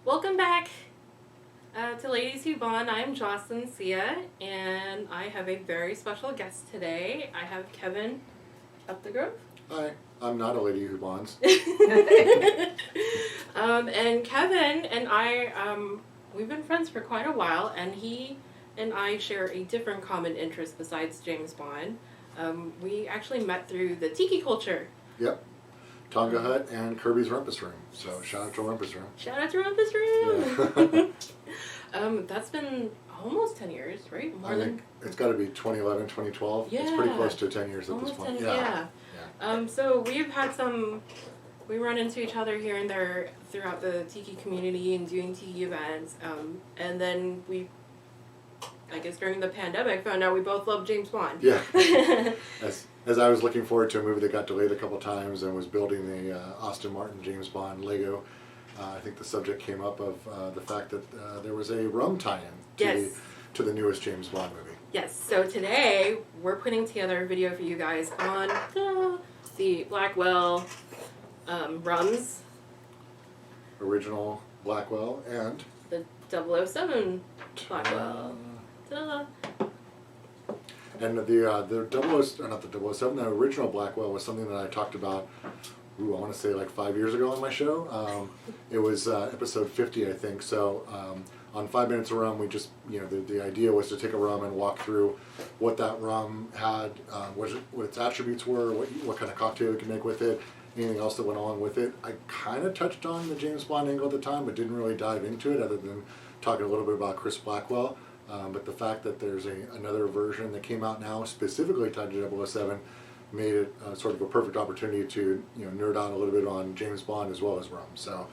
Welcome back to Ladies Who Bond. I'm Jocelyn Sia, and I have a very special guest today. I have Kevin Upthegrove. Hi, I'm not a lady who bonds. And Kevin and I, we've been friends for quite a while, and he and I share a different common interest besides James Bond. We actually met through the tiki culture. Yep. Tonga Hut and Kirby's Rumpus Room. So shout out to Rumpus Room. Shout out to Rumpus Room! Yeah. That's been almost 10 years, right? I think it's got to be 2011, 2012. Yeah. It's pretty close to 10 years at this point. 10, yeah. So we've had we run into each other here and there throughout the tiki community and doing tiki events. And then I guess during the pandemic, found out we both love James Bond. Yeah. As I was looking forward to a movie that got delayed a couple times and was building the Aston Martin James Bond Lego, I think the subject came up of the fact that there was a rum tie-in to the newest James Bond movie. Yes, so today we're putting together a video for you guys on the Blackwell rums. Original Blackwell and The 007 Blackwell. And the 007, the original Blackwell was something that I talked about, I want to say like 5 years ago on my show. It was episode 50, I think. So on 5 Minutes of Rum, we just, the idea was to take a rum and walk through what that rum had, what its attributes were, what kind of cocktail we could make with it, anything else that went along with it. I kind of touched on the James Bond angle at the time, but didn't really dive into it other than talking a little bit about Chris Blackwell. But the fact that there's another version that came out now specifically tied to 007 made it sort of a perfect opportunity to nerd out a little bit on James Bond as well as rum. So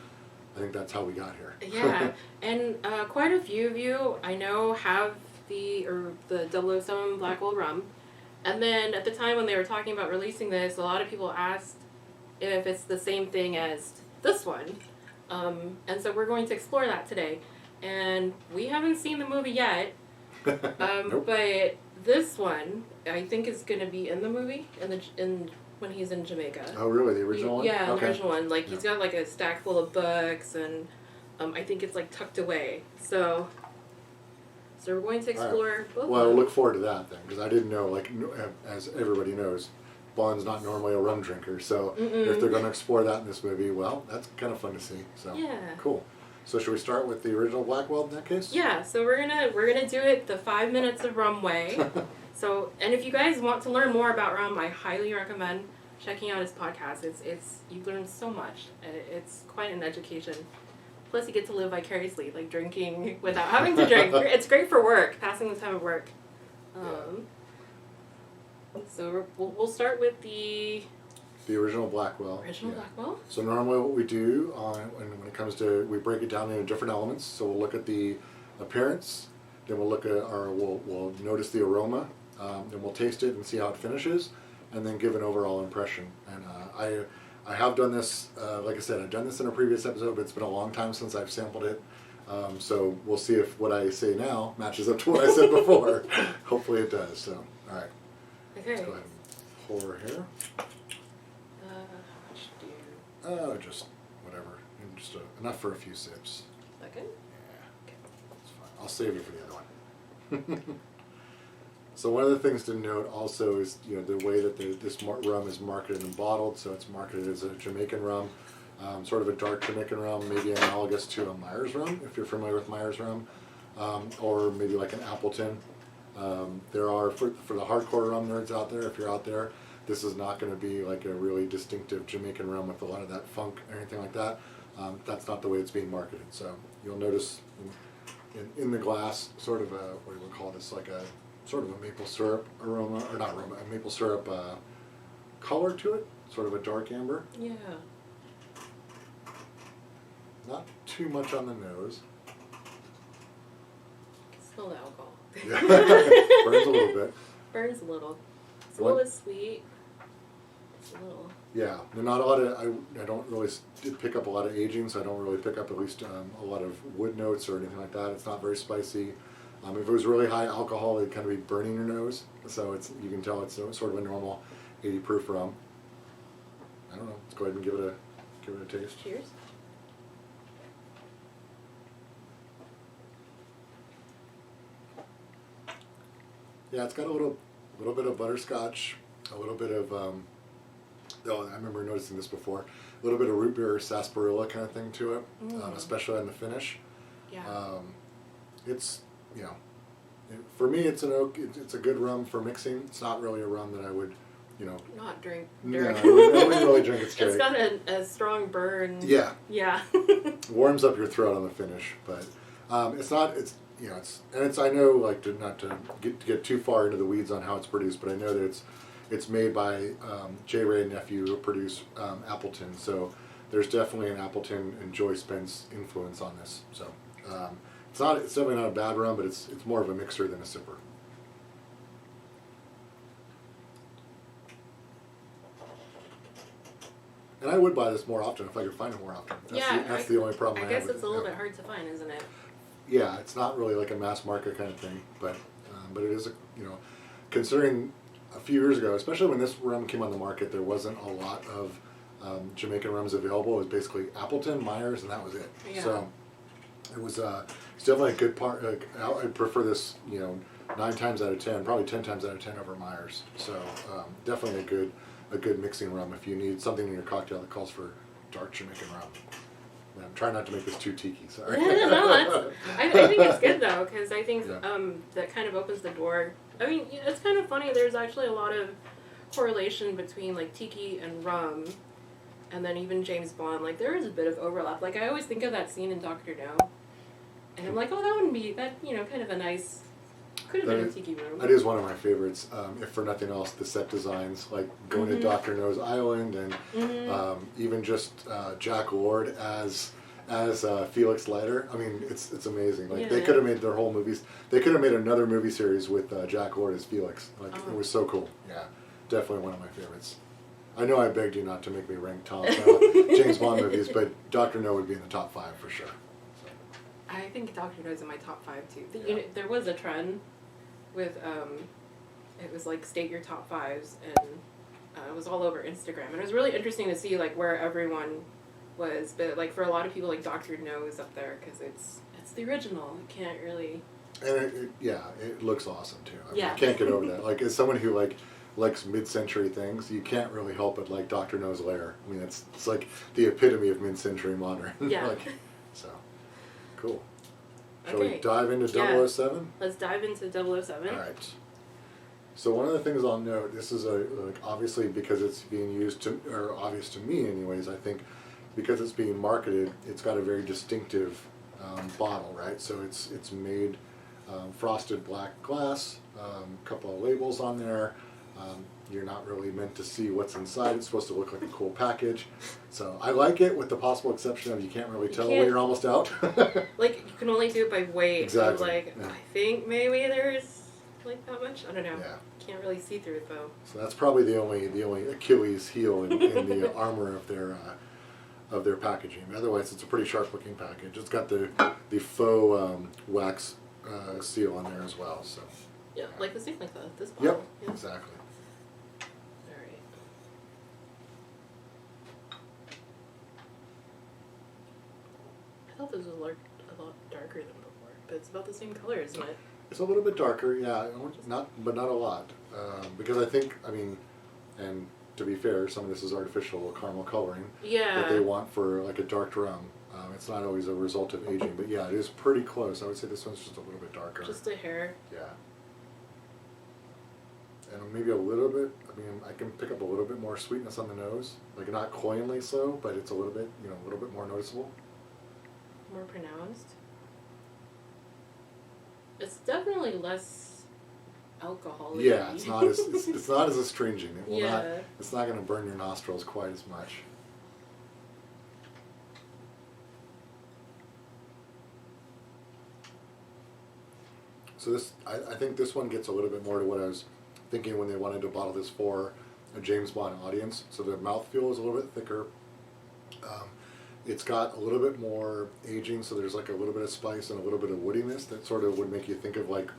I think that's how we got here. Yeah, and quite a few of you I know have the 007 Blackwell rum. And then at the time when they were talking about releasing this, a lot of people asked if it's the same thing as this one. And so we're going to explore that today. And we haven't seen the movie yet, Nope. but this one I think is going to be in the movie when he's in Jamaica. Oh, really? The original one? Yeah, Okay. the original one. Like he's got like a stack full of books, and I think it's like tucked away. So we're going to explore both. Well, I look forward to that then, because I didn't know. Like as everybody knows, Bond's not normally a rum drinker, so if they're going to explore that in this movie, well, that's kind of fun to see. So Yeah. Cool. So should we start with the original Blackwell in that case? Yeah, so we're gonna do it the 5 Minutes of Rum way. So, and if you guys want to learn more about rum, I highly recommend checking out his podcast. It's you learn so much. It's quite an education. Plus, you get to live vicariously, like drinking without having to drink. It's great for work, passing the time of work. So we'll start with the original Blackwell. Blackwell? So normally what we do when it comes to, we break it down into different elements. So we'll look at the appearance, then we'll look at we'll notice the aroma, then we'll taste it and see how it finishes, and then give an overall impression. And I have done this, like I said, I've done this in a previous episode, but it's been a long time since I've sampled it. So we'll see if what I say now matches up to what I said before. Hopefully it does. So, all right. Okay. Let's go ahead and pour her here. Just whatever. Just enough for a few sips. Second? Yeah. Okay. That's fine. I'll save it for the other one. So one of the things to note also is the way that this rum is marketed and bottled. So it's marketed as a Jamaican rum, sort of a dark Jamaican rum, maybe analogous to a Myers rum, if you're familiar with Myers rum, or maybe like an Appleton. There are, for the hardcore rum nerds out there, if you're out there, this is not going to be like a really distinctive Jamaican rum with a lot of that funk or anything like that. That's not the way it's being marketed. So you'll notice in the glass sort of what do we call this, like a sort of a maple syrup aroma, or not aroma, a maple syrup color to it, sort of a dark amber. Yeah. Not too much on the nose. Smell the alcohol. Yeah. Burns a little bit. Burns a little. It's a little bit sweet. It's a little. Yeah, not a lot of. I don't really pick up a lot of aging, so I don't really pick up at least a lot of wood notes or anything like that. It's not very spicy. If it was really high alcohol, it'd kind of be burning your nose. So you can tell it's sort of a normal 80 proof rum. I don't know. Let's go ahead and give it a taste. Cheers. Yeah, it's got a little bit of butterscotch, a little bit of, oh, I remember noticing this before, a little bit of root beer or sarsaparilla kind of thing to it, especially on the finish. Yeah. It's, you know, for me, it's a good rum for mixing. It's not really a rum that I would, you know, not drink. No, I wouldn't really drink it straight. It's got a strong burn. Yeah. Yeah. Warms up your throat on the finish, but it's not. It's you know, it's I know like not to get too far into the weeds on how it's produced, but I know that it's made by J. Ray and nephew who produce Appleton. So there's definitely an Appleton and Joy Spence influence on this. So it's definitely not a bad rum, but it's more of a mixer than a sipper. And I would buy this more often if I could find it more often. That's the only problem I have. I guess it's a little bit hard to find, isn't it? Yeah, it's not really like a mass market kind of thing, but it is considering a few years ago, especially when this rum came on the market, there wasn't a lot of Jamaican rums available. It was basically Appleton, Myers, and that was it. Yeah. So it was it's definitely a good part. I'd prefer this, 9 times out of 10, probably 10 times out of 10 over Myers. So definitely a good mixing rum if you need something in your cocktail that calls for dark Jamaican rum. I'm trying not to make this too tiki, sorry. No, I think it's good though, because I think that kind of opens the door. I mean, it's kind of funny, there's actually a lot of correlation between like tiki and rum, and then even James Bond. Like, there is a bit of overlap. Like, I always think of that scene in Dr. No, and I'm like, oh, that wouldn't be, kind of a nice, could have been a tiki room. That is one of my favorites, if for nothing else, the set designs, like going to Dr. No's Island, and even just Jack Lord as Felix Leiter. I mean, it's amazing. Like, they could have made their whole movies. They could have made another movie series with Jack Lord as Felix. Like, it was so cool. Yeah, definitely one of my favorites. I know I begged you not to make me rank top James Bond movies, but Dr. No would be in the top 5 for sure. So. I think Dr. No's in my top 5 too. There was a trend with it was like state your top 5s, and it was all over Instagram, and it was really interesting to see like where everyone was, but like for a lot of people, like Dr. No is up there because it's the original. You can't really. And it looks awesome too. I mean, I can't get over that. Like, as someone who likes mid-century things, you can't really help but like Dr. No's Lair. I mean, it's like the epitome of mid-century modern. Yeah. So cool. Shall we dive into 007? Let's dive into 007. All right. So one of the things I'll note, this is obviously because it's being used or obvious to me anyways, I think, because it's being marketed, it's got a very distinctive bottle, right? So it's made frosted black glass, a couple of labels on there. You're not really meant to see what's inside. It's supposed to look like a cool package. So I like it, with the possible exception of you can't really tell when you're almost out. Like, you can only do it by weight. Exactly. I think maybe there's like that much. I don't know. Yeah. Can't really see through it though. So that's probably the only Achilles heel in the armor of their packaging. Otherwise, it's a pretty sharp looking package. It's got the faux wax seal on there as well. So. Yeah, like the same like this bottle. Yep. Yeah. Exactly. I thought this was a lot darker than before, but it's about the same color, isn't it? It's a little bit darker, yeah, but not a lot. Because I think, and to be fair, some of this is artificial caramel coloring that they want for like a dark rum. It's not always a result of aging, but yeah, it is pretty close. I would say this one's just a little bit darker. Just a hair. Yeah. And maybe a little bit, I can pick up a little bit more sweetness on the nose. Like, not cloyingly so, but it's a little bit, a little bit more noticeable. More pronounced. It's definitely less alcohol-y. Yeah, it's not as astringent. It will not. Yeah. It's not going to burn your nostrils quite as much. So this, I think this one gets a little bit more to what I was thinking when they wanted to bottle this for a James Bond audience. So the mouthfeel is a little bit thicker. It's got a little bit more aging, so there's like a little bit of spice and a little bit of woodiness that sort of would make you think of like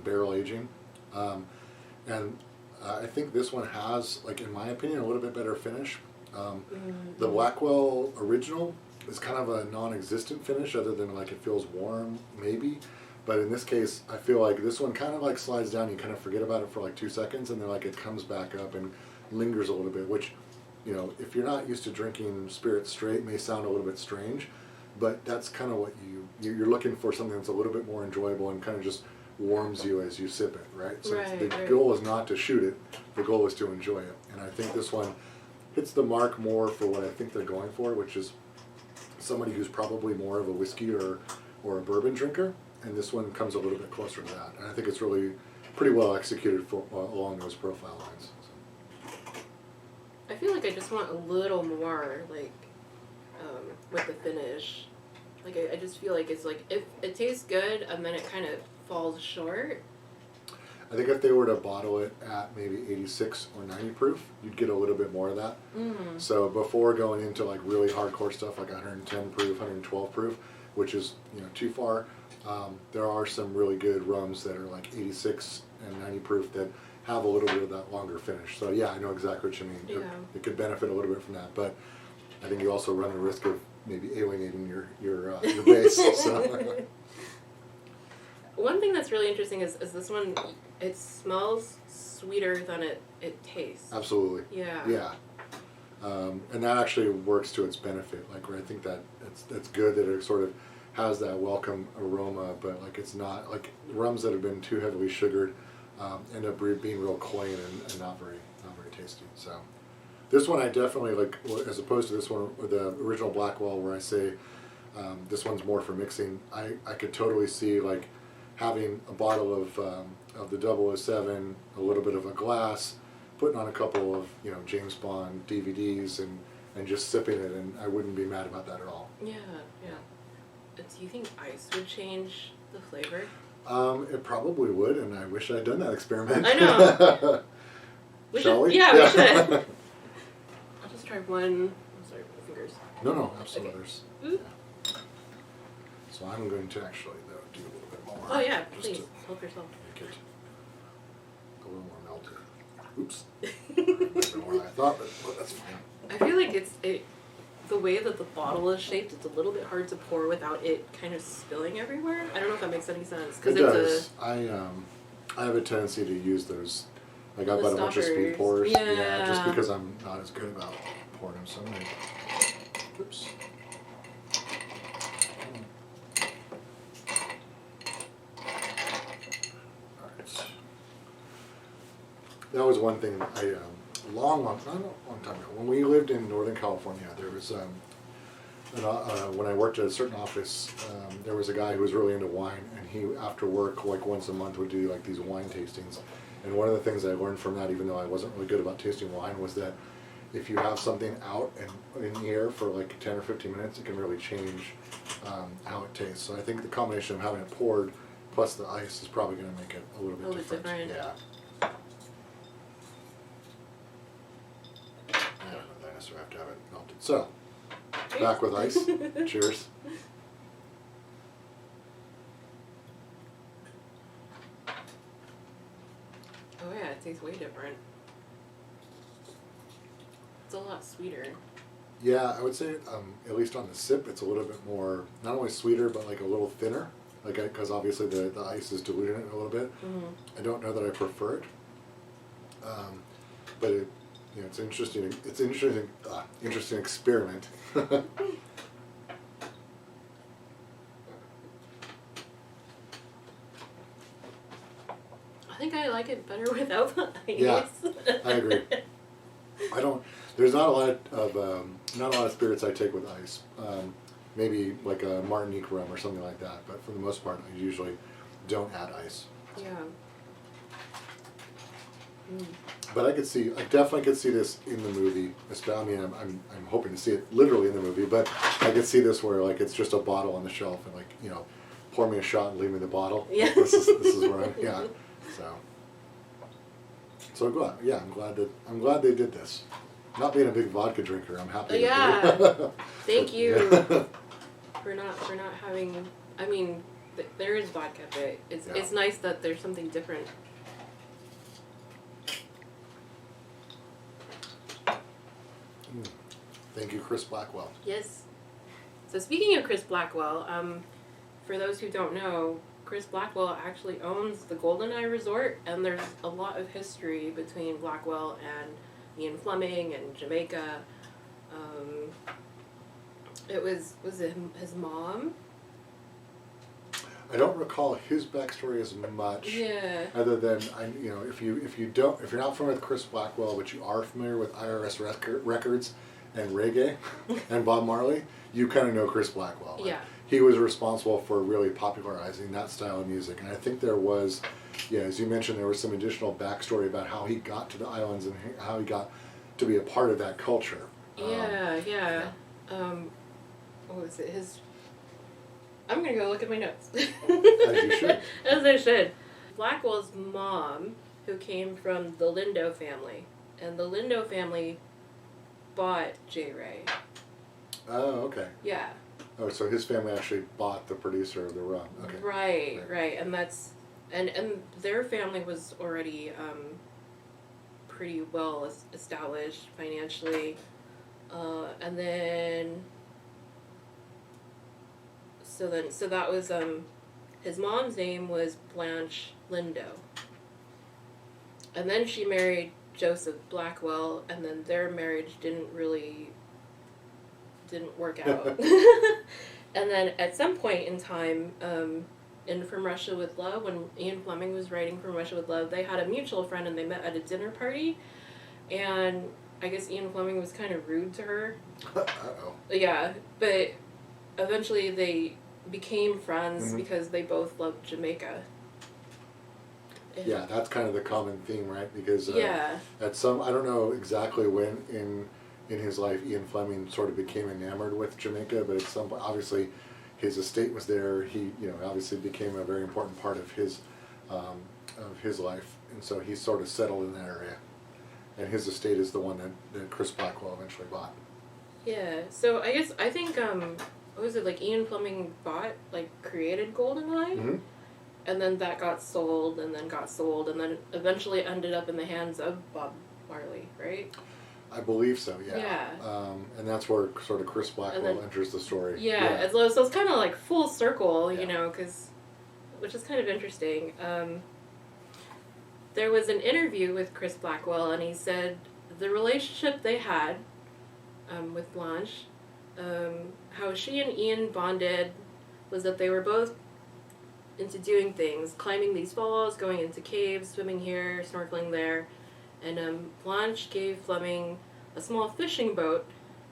barrel aging. And I think this one has, like, in my opinion, a little bit better finish. The Blackwell original is kind of a non-existent finish, other than like it feels warm, maybe. But in this case, I feel like this one kind of like slides down. You kind of forget about it for like 2 seconds, and then like it comes back up and lingers a little bit. Which, you know, if you're not used to drinking spirits straight, may sound a little bit strange. But that's kind of what you're looking for, something that's a little bit more enjoyable and kind of just warms you as you sip it, right? So the goal is not to shoot it. The goal is to enjoy it. And I think this one hits the mark more for what I think they're going for, which is somebody who's probably more of a whiskey or a bourbon drinker. And this one comes a little bit closer to that. And I think it's really pretty well executed along those profile lines. So. I feel like I just want a little more, like, with the finish. Like, I just feel like it's like, if it tastes good and then it kind of falls short. I think if they were to bottle it at maybe 86 or 90 proof, you'd get a little bit more of that. Mm-hmm. So before going into like really hardcore stuff like 110 proof, 112 proof, which is, you know, too far, there are some really good rums that are like 86 and 90 proof that have a little bit of that longer finish. So yeah, I know exactly what you mean. Yeah. It could benefit a little bit from that, but I think you also run the risk of maybe alienating your base. So. One thing that's really interesting is this one, it smells sweeter than it tastes. Absolutely. Yeah. Yeah. And that actually works to its benefit. Like, where I think that it's good that it sort of has that welcome aroma, but like it's not like rums that have been too heavily sugared end up being real cloying and not very tasty. So this one I definitely like, as opposed to this one, the original Blackwell, where I say this one's more for mixing. I could totally see like having a bottle of the 007, a little bit of a glass, putting on a couple of, you know, James Bond DVDs and just sipping it, and I wouldn't be mad about that at all. Yeah, yeah. Do you think ice would change the flavor? It probably would, and I wish I'd done that experiment. I know. Shall we? Yeah, we should. I'll just try one. I'm sorry, my fingers. No, absolutely. Okay. Yeah. So I'm going to actually, though, do a little bit more. Oh yeah, please help yourself. Make it a little more melted. Oops. A bit more than I thought, but that's fine. I feel like the way that the bottle is shaped, it's a little bit hard to pour without it kind of spilling everywhere. I don't know if that makes any sense. It does. I have a tendency to use those. Like, I bought a bunch of speed pours. Yeah. Just because I'm not as good about pouring them. So I'm gonna, oops. Alright. That was one thing I, long time ago, when we lived in Northern California, there was, when I worked at a certain office, there was a guy who was really into wine, and he, after work, like once a month, would do like these wine tastings. And one of the things I learned from that, even though I wasn't really good about tasting wine, was that if you have something out and in the air for like 10 or 15 minutes, it can really change how it tastes. So I think the combination of having it poured plus the ice is probably going to make it a little bit different. Yeah. And then I have to have it melted. So, back with ice. Cheers. Oh yeah, it tastes way different. It's a lot sweeter. Yeah, I would say, at least on the sip, it's a little bit more, not only sweeter, but like a little thinner. Like, because obviously the ice is diluting it a little bit. Mm-hmm. I don't know that I prefer it. But it, you know, it's interesting. It's interesting. Interesting experiment. I think I like it better without the ice. Yeah, I agree. I don't. There's not a lot of spirits I take with ice. Maybe like a Martinique rum or something like that. But for the most part, I usually don't add ice. Yeah. Mm. But I definitely could see this in the movie. I mean, I'm hoping to see it literally in the movie, but I could see this where like it's just a bottle on the shelf and like, you know, pour me a shot and leave me the bottle. Yeah. This is where So I'm glad they did this. Not being a big vodka drinker, I'm happy. Yeah. Thank you Yeah. for not having. I mean, there is vodka, but it's nice that there's something different. Thank you, Chris Blackwell. Yes. So speaking of Chris Blackwell, for those who don't know, Chris Blackwell actually owns the Goldeneye Resort, and there's a lot of history between Blackwell and Ian Fleming and Jamaica. It was it his mom? I don't recall his backstory as much. Yeah. Other than if you're not familiar with Chris Blackwell, but you are familiar with IRS records and reggae and Bob Marley, you kind of know Chris Blackwell. Yeah. He was responsible for really popularizing that style of music, and I think there was, as you mentioned, there was some additional backstory about how he got to the islands and how he got to be a part of that culture. What was it? I'm gonna go look at my notes. As you should. As I should. Blackwell's mom, who came from the Lindo family, and the Lindo family bought J. Ray. Oh, okay. Yeah. Oh, so his family actually bought the producer of the rum. Okay. Right. And that's and their family was already pretty well established financially, and then so that was his mom's name was Blanche Lindo, and then she married Joseph Blackwell, and then their marriage didn't work out. And then at some point in time, in From Russia with Love, when Ian Fleming was writing From Russia with Love, they had a mutual friend and they met at a dinner party, and I guess Ian Fleming was kind of rude to her. Uh-oh. Yeah, but eventually they became friends because they both loved Jamaica. Yeah, that's kind of the common theme, right? Because I don't know exactly when in his life Ian Fleming sort of became enamored with Jamaica, but at some point, obviously, his estate was there. He, obviously became a very important part of his life, and so he sort of settled in that area. And his estate is the one that Chris Blackwell eventually bought. Yeah, so I think what was it, like Ian Fleming created GoldenEye, and then that got sold, and then eventually ended up in the hands of Bob Marley, right? I believe so, yeah. Yeah. And that's where sort of Chris Blackwell enters the story. Yeah. So it's kind of like full circle, which is kind of interesting. There was an interview with Chris Blackwell, and he said the relationship they had with Blanche, how she and Ian bonded was that they were both into doing things, climbing these falls, going into caves, swimming here, snorkeling there. And Blanche gave Fleming a small fishing boat,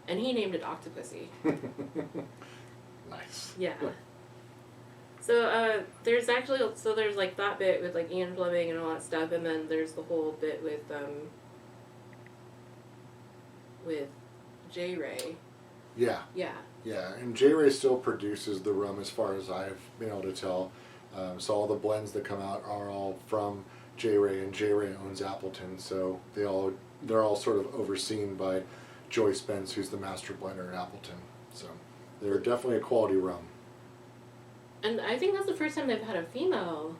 and he named it Octopussy. Nice. Yeah. So there's like that bit with like Ian Fleming and all that stuff, and then there's the whole bit with J. Ray. Yeah. Yeah. Yeah, and J. Ray still produces the rum as far as I've been able to tell. So all the blends that come out are all from J. Ray, and J. Ray owns Appleton, so they're all sort of overseen by Joyce Spence, who's the master blender at Appleton. So they're definitely a quality rum. And I think that's the first time they've had a female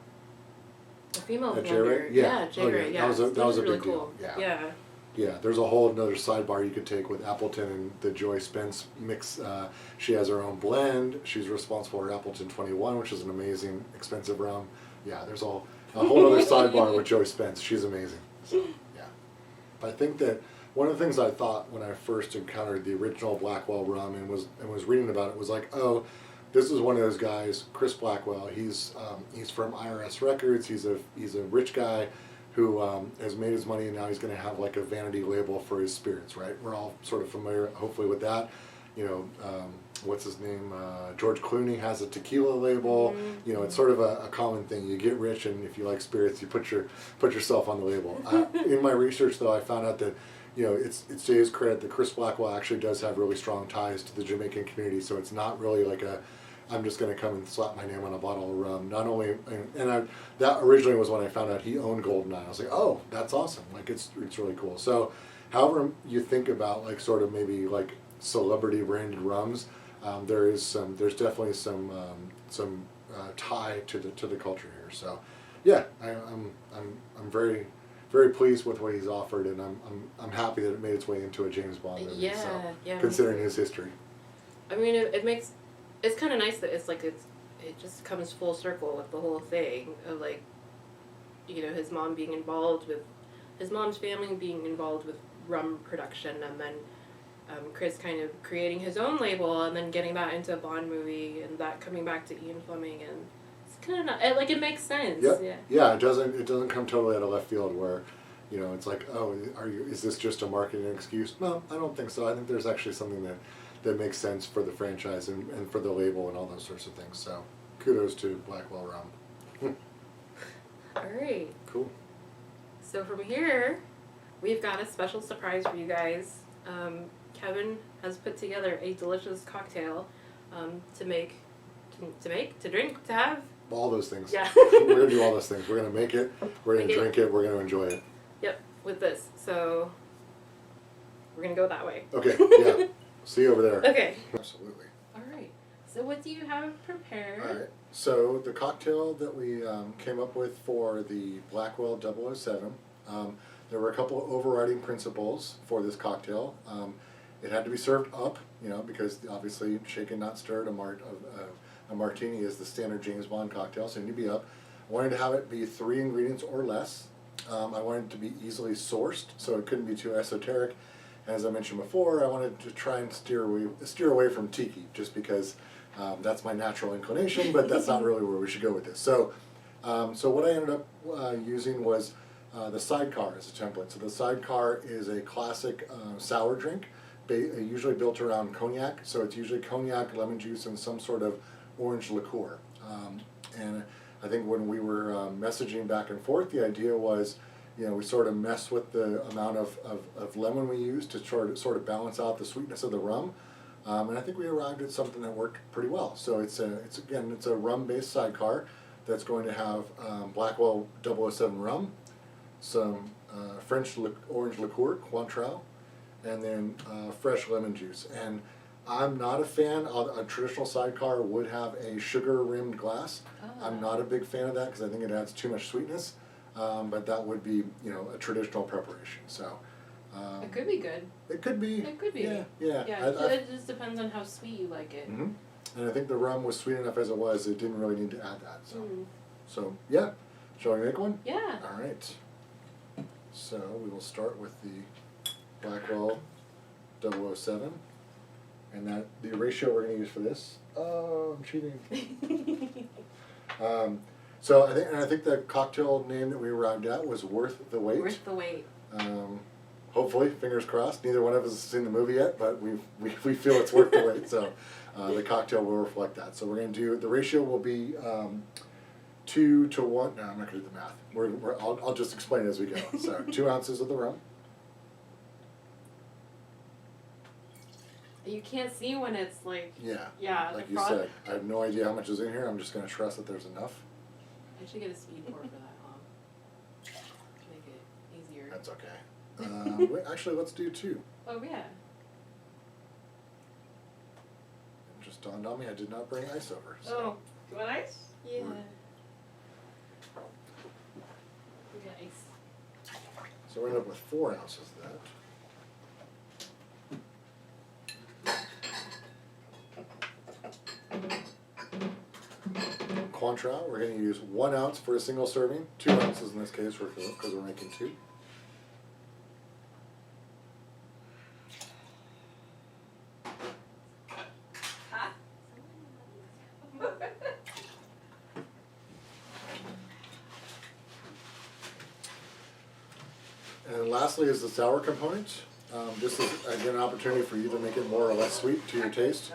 blender. J. Ray? Yeah, J. Ray. Yeah, that was a really big cool. deal. Yeah. Yeah, there's a whole another sidebar you could take with Appleton and the Joyce Spence mix. She has her own blend. She's responsible for Appleton 21, which is an amazing, expensive rum. Yeah, there's a whole other sidebar with Joyce Spence. She's amazing. So, yeah. But I think that one of the things I thought when I first encountered the original Blackwell rum and was reading about it was like, oh, this is one of those guys, Chris Blackwell. He's from IRS Records. He's a rich guy who has made his money, and now he's going to have like a vanity label for his spirits, right? We're all sort of familiar, hopefully, with that. What's his name? George Clooney has a tequila label. Mm-hmm. It's sort of a common thing. You get rich, and if you like spirits, you put yourself on the label. In my research, though, I found out that it's to his credit that Chris Blackwell actually does have really strong ties to the Jamaican community. So it's not really like I'm just going to come and slap my name on a bottle of rum. Not only, that originally was when I found out he owned GoldenEye. I was like, oh, that's awesome. Like, it's really cool. So, however you think about, like, sort of maybe, like, celebrity branded rums, there's definitely some tie to the culture here. So, yeah, I'm very, very pleased with what he's offered, and I'm happy that it made its way into a James Bond movie. Yeah. Considering his history. I mean, it's kind of nice that it's it just comes full circle with the whole thing of like, his mom being involved with, his mom's family being involved with rum production, and then Chris kind of creating his own label and then getting that into a Bond movie, and that coming back to Ian Fleming, and it's kind of not, it makes sense. Yep. Yeah. Yeah, it doesn't come totally out of left field where, it's like, oh, is this just a marketing excuse? No, I don't think so. I think there's actually something that makes sense for the franchise and for the label and all those sorts of things. So kudos to Blackwell Rum. All right. Cool. So from here, we've got a special surprise for you guys. Kevin has put together a delicious cocktail to drink, to have. All those things. Yeah. We're going to do all those things. We're going to make it, we're going to drink it, we're going to enjoy it. Yep, with this. So we're going to go that way. Okay, yeah. See you over there. Okay. Absolutely. All right. So what do you have prepared? All right. So the cocktail that we came up with for the Blackwell 007, there were a couple of overriding principles for this cocktail. It had to be served up, because obviously shaken, not stirred, a martini is the standard James Bond cocktail, so it needed to be up. I wanted to have it be 3 ingredients or less. I wanted it to be easily sourced, so it couldn't be too esoteric. As I mentioned before, I wanted to try and steer away from tiki, just because that's my natural inclination, but that's not really where we should go with this. So what I ended up using was the sidecar as a template. So the sidecar is a classic sour drink, usually built around cognac. So it's usually cognac, lemon juice, and some sort of orange liqueur. And I think when we were messaging back and forth, the idea was, we sort of mess with the amount of lemon we use to sort of balance out the sweetness of the rum. And I think we arrived at something that worked pretty well. So it's a rum-based sidecar that's going to have Blackwell 007 rum, some French orange liqueur, Cointreau, and then fresh lemon juice. And I'm not a fan of a traditional sidecar would have a sugar-rimmed glass. Oh. I'm not a big fan of that because I think it adds too much sweetness. But that would be, a traditional preparation. So it could be good. It could be. It could be. Yeah. It just depends on how sweet you like it. Mm-hmm. And I think the rum was sweet enough as it was. It didn't really need to add that. So yeah. Shall we make one? Yeah. All right. So we will start with the Blackwell 007. And that the ratio we're going to use for this. Oh, I'm cheating. So I think the cocktail name that we arrived at was Worth the Wait. Worth the Wait. Hopefully, fingers crossed. Neither one of us has seen the movie yet, but we feel it's worth the wait. So the cocktail will reflect that. So we're going to do, the ratio will be 2 to 1. No, I'm not going to do the math. I'll just explain it as we go. So 2 ounces of the rum. You can't see when it's like... Yeah, like you said. I have no idea how much is in here. I'm just going to trust that there's enough. I should get a speed pour for that, to make it easier. That's okay. Wait, actually, let's do 2. Oh, yeah. It just dawned on me I did not bring ice over. So. Oh, you want ice? Yeah. We got ice. So we're going to end up with 4 ounces of that. Cointreau, we're going to use 1 ounce for a single serving, 2 ounces in this case because we're making 2. And lastly is the sour component. This is again an opportunity for you to make it more or less sweet to your taste.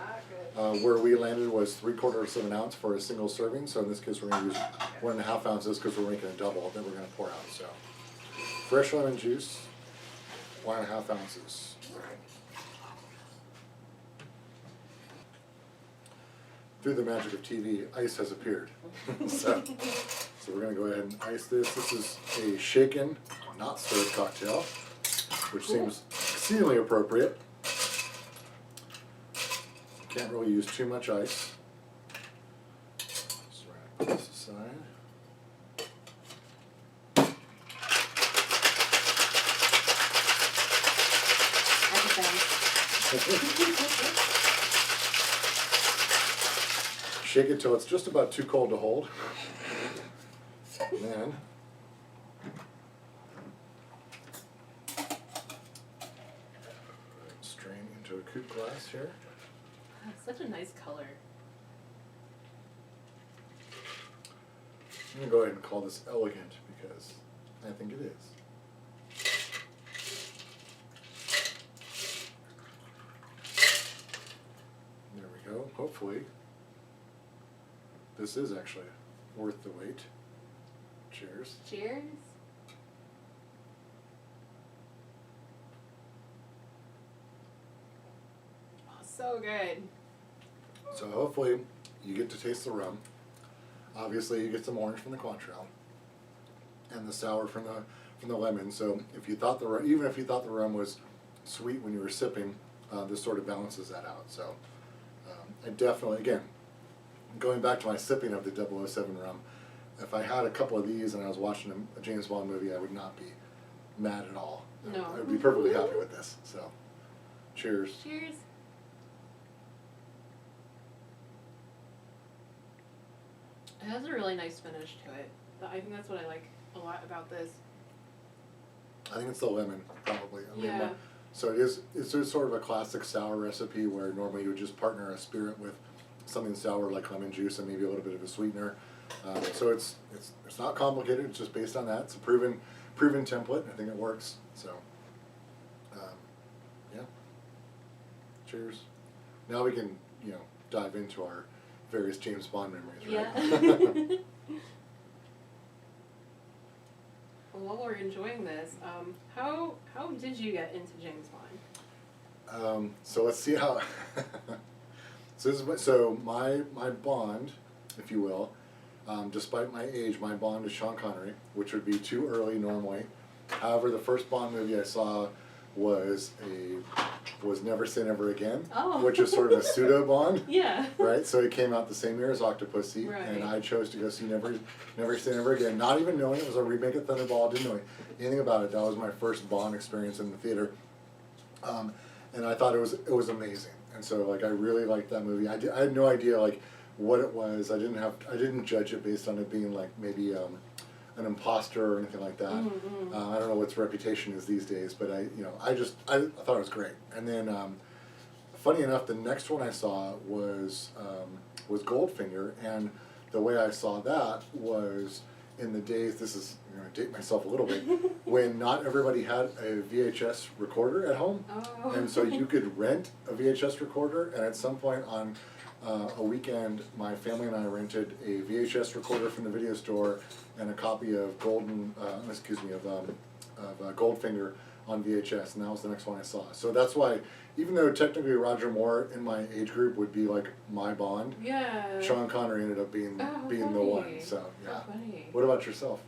Where we landed was 3/4 of an ounce for a single serving. So in this case, we're going to use 1.5 ounces because we're making a double that we're going to pour out. So fresh lemon juice, 1.5 ounces. Through the magic of TV, ice has appeared. so we're going to go ahead and ice this. This is a shaken, not stirred cocktail, which seems exceedingly appropriate. Can't really use too much ice. So we're going to put this aside. Shake it till it's just about too cold to hold. And then strain into a coupe glass here. Such a nice color. I'm going to go ahead and call this elegant because I think it is. There we go. Hopefully, this is actually worth the wait. Cheers. Cheers. Oh, so good. So hopefully you get to taste the rum. Obviously you get some orange from the Cointreau and the sour from the lemon. So if you thought even if you thought the rum was sweet when you were sipping, this sort of balances that out. So I definitely, again, going back to my sipping of the 007 rum, if I had a couple of these and I was watching a James Bond movie, I would not be mad at all. No. I would be perfectly happy with this. So cheers. Cheers. It has a really nice finish to it. I think that's what I like a lot about this. I think it's the lemon, probably. I mean, Yeah. So it's just sort of a classic sour recipe where normally you would just partner a spirit with something sour like lemon juice and maybe a little bit of a sweetener. So it's not complicated. It's just based on that. It's a proven template. I think it works. So yeah. Cheers. Now we can dive into our various James Bond memories, right? Yeah. Well, while we're enjoying this, how did you get into James Bond? So let's see how. So my Bond, if you will, despite my age, my Bond is Sean Connery, which would be too early normally. However, the first Bond movie I saw was Never Say Never Again, which is sort of a pseudo Bond. Yeah. Right. So it came out the same year as Octopussy, Right. and I chose to go see Never Say Never Again, not even knowing it was a remake of Thunderball. Didn't know anything about it. That was my first Bond experience in the theater, and I thought it was amazing. And so I really liked that movie. I had no idea what it was. I didn't judge it based on it being maybe an imposter or anything like that. Mm-hmm. I don't know what its reputation is these days, but I thought it was great. And then, funny enough, the next one I saw was Goldfinger, and the way I saw that was in the days. This is going to date myself a little bit, when not everybody had a VHS recorder at home, and so you could rent a VHS recorder. And at some point on a weekend, my family and I rented a VHS recorder from the video store and a copy of Goldfinger on VHS, and that was the next one I saw. So that's why, even though technically Roger Moore in my age group would be my Bond, Yeah. Sean Connery ended up being the one. So yeah. How funny. What about yourself?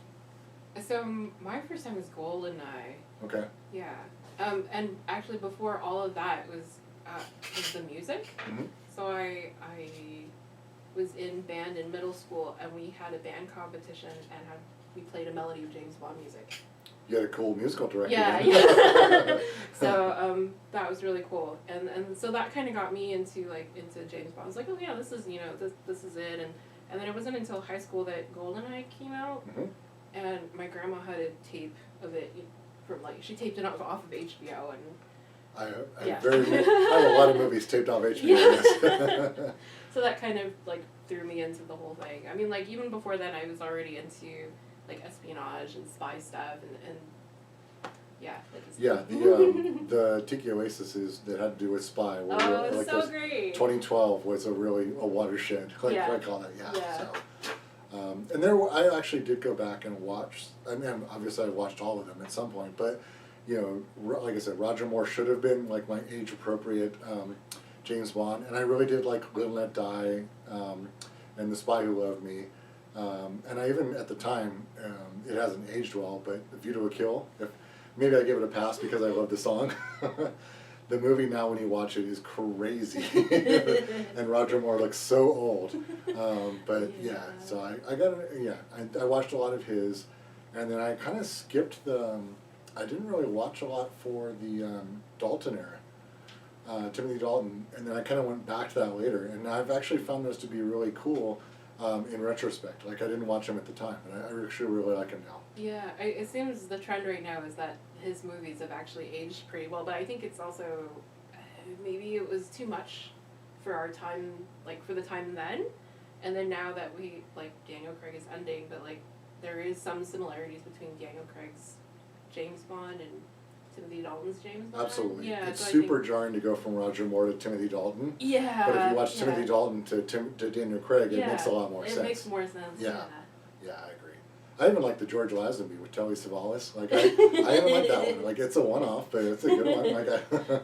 So my first time was GoldenEye. Okay. Yeah. And actually before all of that was the music. Mm-hmm. So I was in band in middle school, and we had a band competition, and we played a melody of James Bond music. You had a cool musical director. Yeah, yeah. So that was really cool, and so that kind of got me into James Bond. I was like, oh yeah, this is this is it, and then it wasn't until high school that GoldenEye came out, Mm-hmm. and my grandma had a tape of it from she taped it off of HBO, and I Yeah. have a lot of movies taped off HBO. Yes. so that kind of threw me into the whole thing. I mean, even before then, I was already into espionage and spy stuff, and yeah. Yeah, the Tiki Oasis that had to do with spy. Oh, it's so great. 2012 was a watershed. Yeah. I call it. Yeah. Yeah. So, and I actually did go back and watch. I mean, obviously I watched all of them at some point, but like I said, Roger Moore should have been my age appropriate James Bond, and I really did like Live and Let Die, and The Spy Who Loved Me, and I even at the time it hasn't aged well, but View to a Kill. Maybe I give it a pass because I love the song. The movie now, when you watch it, is crazy, and Roger Moore looks so old. But yeah, so I watched a lot of his, and then I kind of skipped I didn't really watch a lot for the Dalton era. Timothy Dalton, and then I kind of went back to that later, and I've actually found those to be really cool in retrospect. Like, I didn't watch him at the time, but I actually really like him now. Yeah, it seems the trend right now is that his movies have actually aged pretty well, but I think it's also, maybe it was too much for our time, like, for the time then, and then now that we, like, Daniel Craig is ending, but, like, there is some similarities between Daniel Craig's James Bond and Timothy Dalton's James Bond. Absolutely. Yeah, It's so super jarring to go from Roger Moore to Timothy Dalton. Yeah. But if you watch Timothy Dalton to Daniel Craig, it makes a lot more sense. It makes more sense. Yeah. Yeah, I agree. I even like the George Lazenby with Telly Savalas. Like, I even like that one. Like, it's a one-off, but it's a good one. Like,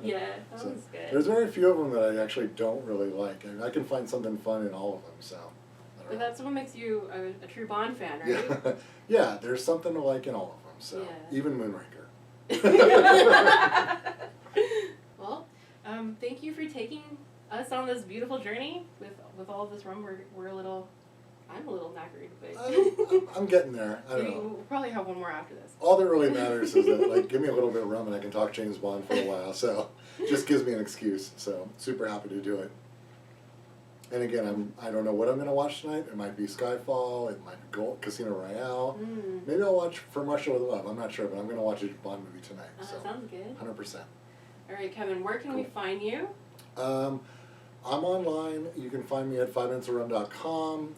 yeah, that one's good. There's very few of them that I actually don't really like. And I can find something fun in all of them, so. But that's what makes you a true Bond fan, right? Yeah. Yeah, there's something to like in all of them, so. Yeah. Even Moonraker. Well, thank you for taking us on this beautiful journey with all of this rum. I'm a little knackered, but I'm getting there. I don't know. We'll probably have one more after this. All that really matters is that, like, give me a little bit of rum and I can talk James Bond for a while. So, just gives me an excuse. So, super happy to do it. And again, I don't know what I'm going to watch tonight. It might be Skyfall. It might be Casino Royale. Maybe I'll watch From Russia with Love. I'm not sure, but I'm going to watch a Bond movie tonight. So sounds good. 100%. All right, Kevin, where can we find you? I'm online. You can find me at 5minutesofrum.com.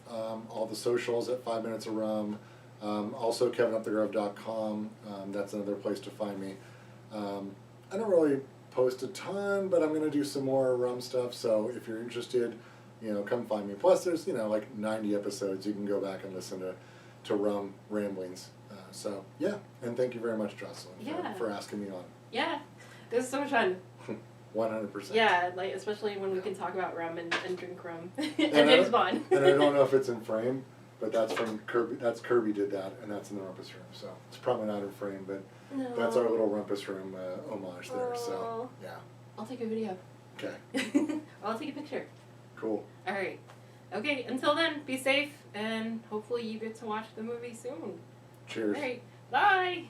All the socials at 5 Minutes of Rum. Also kevinupthegrove.com. That's another place to find me. I don't really post a ton, but I'm going to do some more rum stuff. So if you're interested, come find me. Plus, there's, like 90 episodes. You can go back and listen to rum ramblings. So, yeah. And thank you very much, Jocelyn, for asking me on. Yeah. This is so much fun. 100%. Yeah, like especially when we can talk about rum and drink rum and James Bond. And I don't know if it's in frame, but that's from Kirby. That's Kirby did that, and that's in the Rumpus Room. So it's probably not in frame, but that's our little Rumpus Room homage there. So yeah. I'll take a video. Okay. I'll take a picture. Cool. All right. Okay. Until then, be safe, and hopefully you get to watch the movie soon. Cheers. All right. Bye.